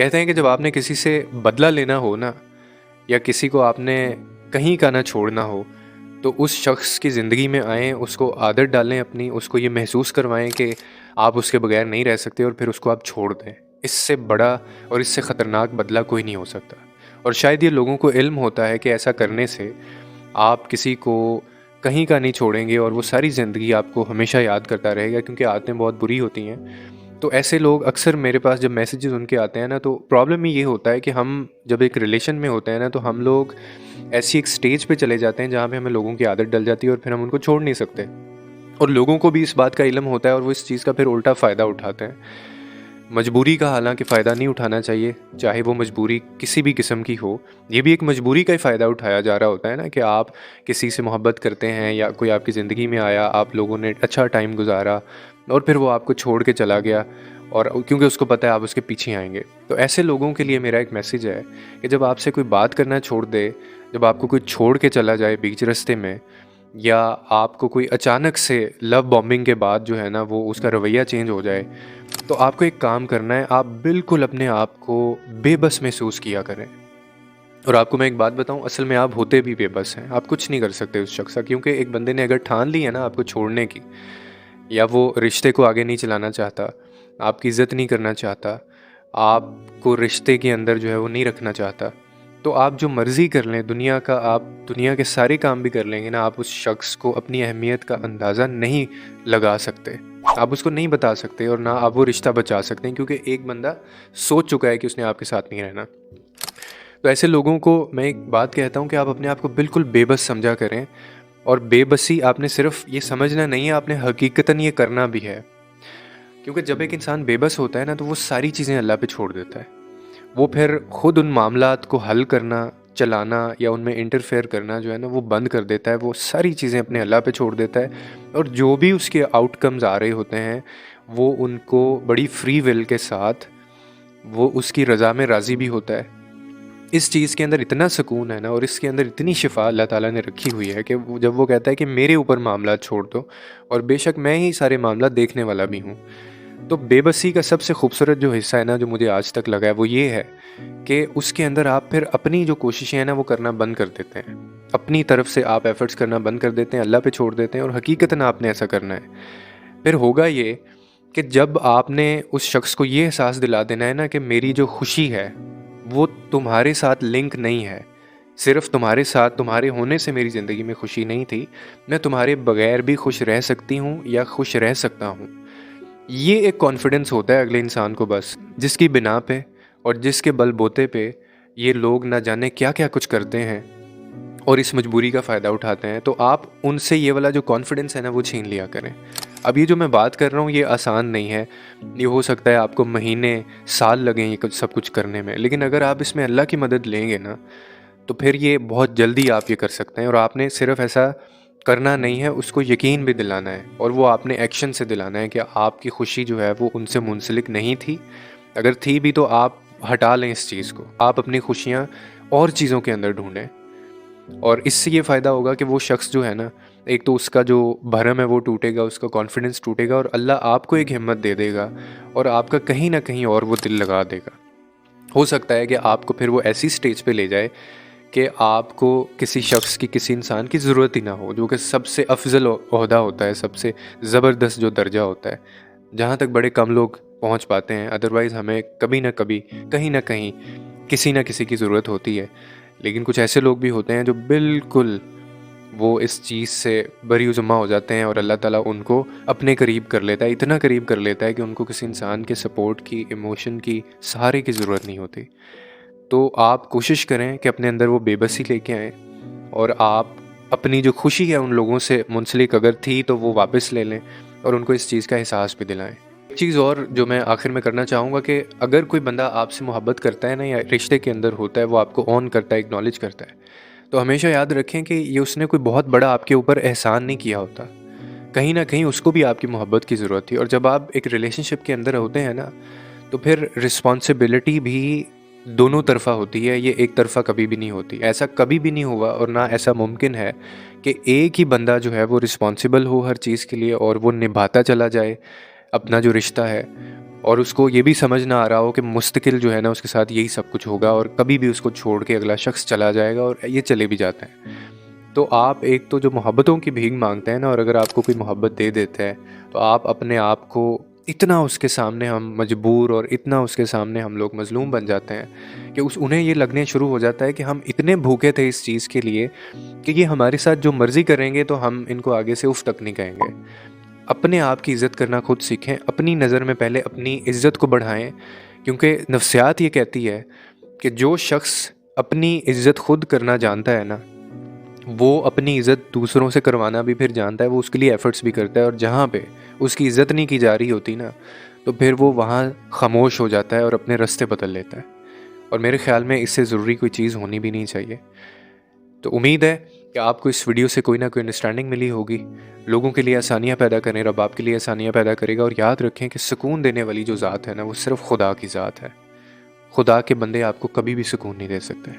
कहते हैं कि जब आपने किसी से बदला लेना हो ना, या किसी को आपने कहीं का ना छोड़ना हो, तो उस शख्स की ज़िंदगी में आएँ, उसको आदत डालें अपनी, उसको ये महसूस करवाएँ कि आप उसके बगैर नहीं रह सकते और फिर उसको आप छोड़ दें। इससे बड़ा और इससे ख़तरनाक बदला कोई नहीं हो सकता। और शायद ये लोगों को इल्म होता है कि ऐसा करने से आप किसी को कहीं का नहीं छोड़ेंगे और वो सारी ज़िंदगी आपको हमेशा याद करता रहेगा, क्योंकि आदतें बहुत बुरी होती हैं। तो ऐसे लोग अक्सर मेरे पास जब मैसेजेस उनके आते हैं ना, तो प्रॉब्लम ही ये होता है कि हम जब एक रिलेशन में होते हैं ना, तो हम लोग ऐसी एक स्टेज पे चले जाते हैं जहाँ पे हमें लोगों की आदत डल जाती है और फिर हम उनको छोड़ नहीं सकते। और लोगों को भी इस बात का इल्म होता है और वो इस चीज़ का फिर उल्टा फ़ायदा उठाते हैं। मजबूरी का हालांकि फ़ायदा नहीं उठाना चाहिए, चाहे वो मजबूरी किसी भी किस्म की हो। ये भी एक मजबूरी का ही फ़ायदा उठाया जा रहा होता है ना, कि आप किसी से मोहब्बत करते हैं या कोई आपकी ज़िंदगी में आया, आप लोगों ने अच्छा टाइम गुजारा और फिर वो आपको छोड़ के चला गया, और क्योंकि उसको पता है आप उसके पीछे आएंगे। तो ऐसे लोगों के लिए मेरा एक मैसेज है कि जब आपसे कोई बात करना छोड़ दे, जब आपको कोई छोड़ के चला जाए बीच रास्ते में, या आपको कोई अचानक से लव बॉम्बिंग के बाद जो है ना वो उसका रवैया चेंज हो जाए, तो आपको एक काम करना है, आप बिल्कुल अपने आप को बेबस महसूस किया करें। और आपको मैं एक बात बताऊं, असल में आप होते भी बेबस हैं, आप कुछ नहीं कर सकते उस शख्स का, क्योंकि एक बंदे ने अगर ठान ली है ना आपको छोड़ने की, या वो रिश्ते को आगे नहीं चलाना चाहता, आपकी इज़्ज़त नहीं करना चाहता, आपको रिश्ते के अंदर जो है वो नहीं रखना चाहता, तो आप जो मर्ज़ी कर लें दुनिया का, आप दुनिया के सारे काम भी कर लेंगे ना, आप उस शख्स को अपनी अहमियत का अंदाज़ा नहीं लगा सकते। आप उसको नहीं बता सकते और ना आप वो रिश्ता बचा सकते हैं, क्योंकि एक बंदा सोच चुका है कि उसने आपके साथ नहीं रहना। तो ऐसे लोगों को मैं एक बात कहता हूँ कि आप अपने आप को बिल्कुल बेबस समझा करें। और बेबसी आपने सिर्फ ये समझना नहीं है, आपने हकीकतन ये करना भी है। क्योंकि जब एक इंसान बेबस होता है ना, तो वो सारी चीज़ें अल्लाह पे छोड़ देता है। वो फिर खुद उन मामलात को हल करना, चलाना या उनमें इंटरफेयर करना जो है ना वो बंद कर देता है। वो सारी चीज़ें अपने अल्लाह पे छोड़ देता है, और जो भी उसके आउटकम्स आ रहे होते हैं वो उनको बड़ी फ्री विल के साथ वो उसकी रज़ा में राज़ी भी होता है। इस चीज़ के अंदर इतना सुकून है ना, और इसके अंदर इतनी शिफा अल्लाह ताला ने रखी हुई है कि जब वो कहता है कि मेरे ऊपर मामला छोड़ दो, और बेशक मैं ही सारे मामला देखने वाला भी हूँ। तो बेबसी का सबसे खूबसूरत जो हिस्सा है ना, जो मुझे आज तक लगा है, वो ये है कि उसके अंदर आप फिर अपनी जो कोशिशें हैं ना वो करना बंद कर देते हैं। अपनी तरफ से आप एफ़र्ट्स करना बंद कर देते हैं, अल्लाह पे छोड़ देते हैं, और हकीकतन आपने ऐसा करना है। फिर होगा ये कि जब आपने उस शख्स को ये एहसास दिला देना है ना कि मेरी जो खुशी है वो तुम्हारे साथ लिंक नहीं है, सिर्फ तुम्हारे साथ, तुम्हारे होने से मेरी ज़िंदगी में खुशी नहीं थी, मैं तुम्हारे बगैर भी खुश रह सकती हूँ या खुश रह सकता हूँ। ये एक कॉन्फिडेंस होता है अगले इंसान को बस, जिसकी बिना पे और जिसके बलबूते पे ये लोग ना जाने क्या क्या कुछ करते हैं और इस मजबूरी का फ़ायदा उठाते हैं। तो आप उनसे ये वाला जो कॉन्फिडेंस है ना वो छीन लिया करें। अब ये जो मैं बात कर रहा हूँ ये आसान नहीं है, ये हो सकता है आपको महीने साल लगें ये कुछ सब कुछ करने में, लेकिन अगर आप इसमें अल्लाह की मदद लेंगे ना, तो फिर ये बहुत जल्दी आप ये कर सकते हैं। और आपने सिर्फ ऐसा करना नहीं है, उसको यकीन भी दिलाना है, और वो आपने एक्शन से दिलाना है कि आपकी खुशी जो है वो उनसे मुंसलिक नहीं थी। अगर थी भी तो आप हटा लें इस चीज़ को, आप अपनी खुशियाँ और चीज़ों के अंदर ढूंढें। और इससे ये फ़ायदा होगा कि वो शख्स जो है ना, एक तो उसका जो भरम है वो टूटेगा, उसका कॉन्फिडेंस टूटेगा, और अल्लाह आपको एक हिम्मत दे देगा और आपका कहीं ना कहीं और वो दिल लगा देगा। हो सकता है कि आपको फिर वो ऐसी स्टेज पे ले जाए कि आपको किसी शख्स की, किसी इंसान की ज़रूरत ही ना हो, जो कि सबसे अफजल ओहदा होता है, सबसे ज़बरदस्त जो दर्जा होता है, जहाँ तक बड़े कम लोग पहुँच पाते हैं। अदरवाइज़ हमें कभी ना कभी, कहीं ना कहीं, किसी न किसी की ज़रूरत होती है। लेकिन कुछ ऐसे लोग भी होते हैं जो बिल्कुल वो इस चीज़ से बरी ज़ुम्मा हो जाते हैं, और अल्लाह ताला उनको अपने करीब कर लेता है, इतना करीब कर लेता है कि उनको किसी इंसान के सपोर्ट की, इमोशन की, सहारे की ज़रूरत नहीं होती। तो आप कोशिश करें कि अपने अंदर वो बेबसी लेके आएँ, और आप अपनी जो खुशी है उन लोगों से मुंसलिक अगर थी तो वो वापस ले लें, और उनको इस चीज़ का एहसास भी दिलाएँ। एक चीज़ और जो मैं आखिर में करना चाहूँगा कि अगर कोई बंदा आपसे मोहब्बत करता है ना, या रिश्ते के अंदर होता है, वो आपको ऑन करता है, एक्नॉलेज करता है, तो हमेशा याद रखें कि ये उसने कोई बहुत बड़ा आपके ऊपर एहसान नहीं किया होता। कहीं न कहीं उसको भी आपकी मोहब्बत की ज़रूरत थी। और जब आप एक रिलेशनशिप के अंदर होते हैं ना, तो फिर रिस्पॉन्सिबिलिटी भी दोनों तरफ़ा होती है, ये एक तरफ़ा कभी भी नहीं होती। ऐसा कभी भी नहीं हुआ और ना ऐसा मुमकिन है कि एक ही बंदा जो है वो रिस्पॉन्सिबल हो हर चीज़ के लिए और वो निभाता चला जाए अपना जो रिश्ता है। और उसको ये भी समझ ना आ रहा हो कि मुस्तकिल जो है ना उसके साथ यही सब कुछ होगा और कभी भी उसको छोड़ के अगला शख्स चला जाएगा, और ये चले भी जाता है। तो आप एक तो जो मोहब्बतों की भीख मांगते हैं ना, और अगर आपको कोई मोहब्बत दे देता है तो आप अपने आप को इतना उसके सामने हम मजबूर और इतना उसके सामने हम लोग मजलूम बन जाते हैं कि उन्हें ये लगने शुरू हो जाता है कि हम इतने भूखे थे इस चीज़ के लिए कि ये हमारे साथ जो मर्ज़ी करेंगे तो हम इनको आगे से उफ़ तक नहीं कहेंगे। अपने आप की इज़्ज़त करना खुद सीखें, अपनी नज़र में पहले अपनी इज़्ज़त को बढ़ाएं, क्योंकि नफ्सियात ये कहती है कि जो शख्स अपनी इज़्ज़त खुद करना जानता है ना, वो अपनी इज़्ज़त दूसरों से करवाना भी फिर जानता है, वो उसके लिए एफ़र्ट्स भी करता है, और जहाँ पे उसकी इज़्ज़त नहीं की जा रही होती ना, तो फिर वो वहाँ ख़ामोश हो जाता है और अपने रास्ते बदल लेता है। और मेरे ख़्याल में इससे ज़रूरी कोई चीज़ होनी भी नहीं चाहिए। तो उम्मीद है कि आपको इस वीडियो से कोई ना कोई अंडरस्टैंडिंग मिली होगी। लोगों के लिए आसानियाँ पैदा करें, रब आपके लिए आसानियाँ पैदा करेगा। और याद रखें कि सुकून देने वाली जो ज़ात है ना, वो सिर्फ़ खुदा की ज़ात है। खुदा के बंदे आपको कभी भी सुकून नहीं दे सकते।